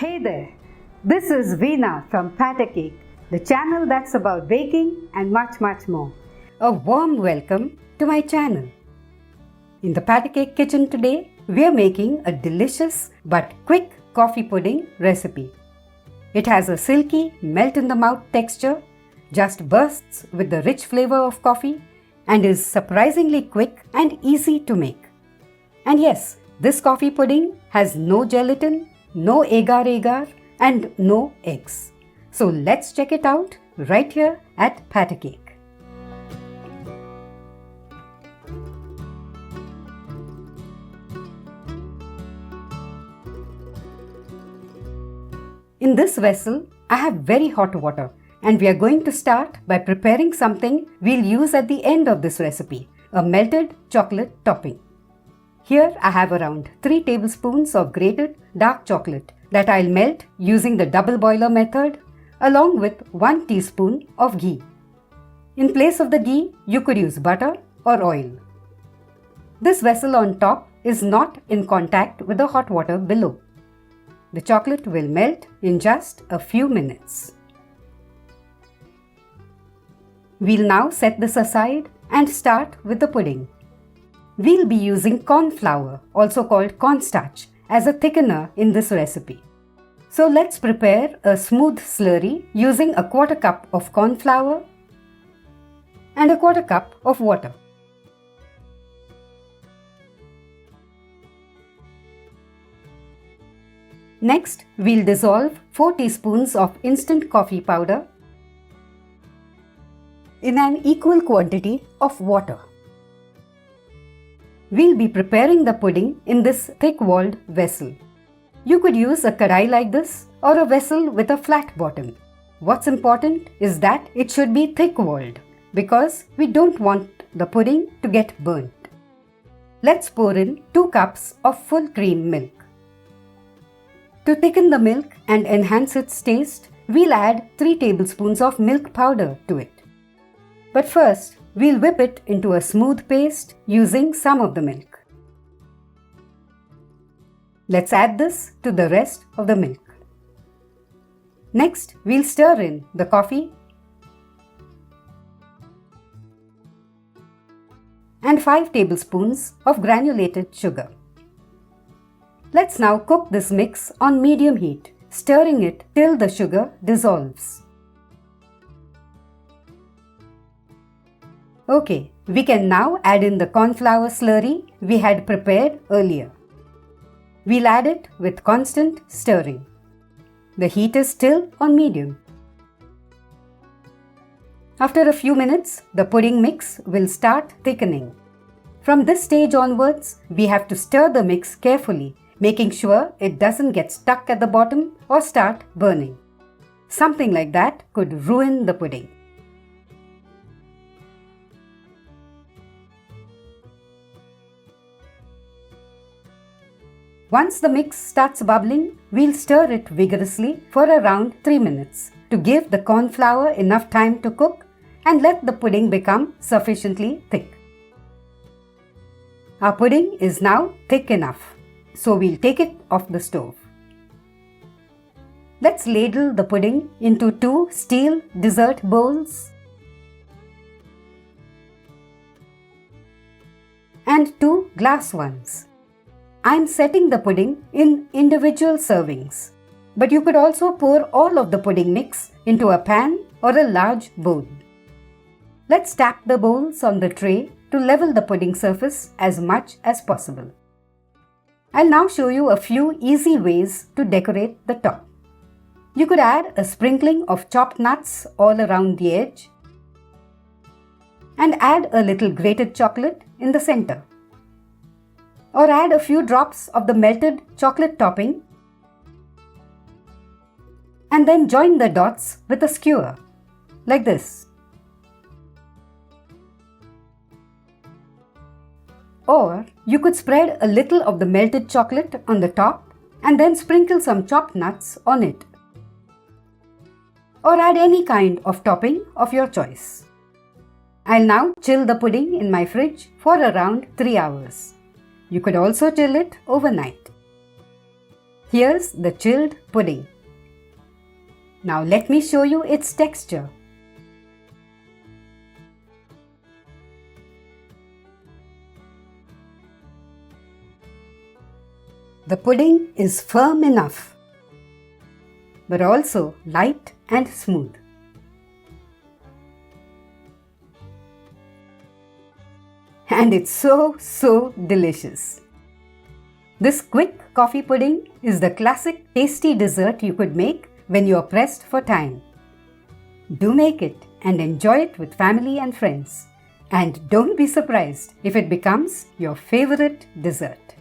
Hey there, this is Veena from Cake, the channel that's about baking and much more. A warm welcome to my channel. In the Cake kitchen today, we are making a delicious but quick coffee pudding recipe. It has a silky, melt-in-the-mouth texture, just bursts with the rich flavor of coffee, and is surprisingly quick and easy to make. And yes, this coffee pudding has no gelatin, no agar-agar, and no eggs. So let's check it out right here at Cake. In this vessel, I have very hot water, and we are going to start by preparing something we'll use at the end of this recipe, a melted chocolate topping. Here I have around 3 tablespoons of grated dark chocolate that I'll melt using the double boiler method along with 1 teaspoon of ghee. In place of the ghee, you could use butter or oil. This vessel on top is not in contact with the hot water below. The chocolate will melt in just a few minutes. We'll now set this aside and start with the pudding. We'll be using corn flour, also called cornstarch, as a thickener in this recipe. So let's prepare a smooth slurry using a 1/4 cup of corn flour and a 1/4 cup of water. Next, we'll dissolve 4 teaspoons of instant coffee powder in an equal quantity of water. We'll be preparing the pudding in this thick-walled vessel. You could use a kadai like this or a vessel with a flat bottom. What's important is that it should be thick-walled because we don't want the pudding to get burnt. Let's pour in 2 cups of full cream milk. To thicken the milk and enhance its taste, we'll add 3 tablespoons of milk powder to it. But first, we'll whip it into a smooth paste using some of the milk. Let's add this to the rest of the milk. Next, we'll stir in the coffee and 5 tablespoons of granulated sugar. Let's now cook this mix on medium heat, stirring it till the sugar dissolves. Okay, we can now add in the corn flour slurry we had prepared earlier. We'll add it with constant stirring. The heat is still on medium. After a few minutes, the pudding mix will start thickening. From this stage onwards, we have to stir the mix carefully, making sure it doesn't get stuck at the bottom or start burning. Something like that could ruin the pudding. Once the mix starts bubbling, we'll stir it vigorously for around 3 minutes to give the corn flour enough time to cook and let the pudding become sufficiently thick. Our pudding is now thick enough, so we'll take it off the stove. Let's ladle the pudding into 2 steel dessert bowls and 2 glass ones. I'm setting the pudding in individual servings, but you could also pour all of the pudding mix into a pan or a large bowl. Let's tap the bowls on the tray to level the pudding surface as much as possible. I'll now show you a few easy ways to decorate the top. You could add a sprinkling of chopped nuts all around the edge and add a little grated chocolate in the center. Or add a few drops of the melted chocolate topping and then join the dots with a skewer, like this. Or you could spread a little of the melted chocolate on the top and then sprinkle some chopped nuts on it. Or add any kind of topping of your choice. I'll now chill the pudding in my fridge for around 3 hours. You could also chill it overnight. Here's the chilled pudding. Now let me show you its texture. The pudding is firm enough, but also light and smooth. And it's so delicious. This quick coffee pudding is the classic tasty dessert you could make when you are pressed for time. Do make it and enjoy it with family and friends. And don't be surprised if it becomes your favorite dessert.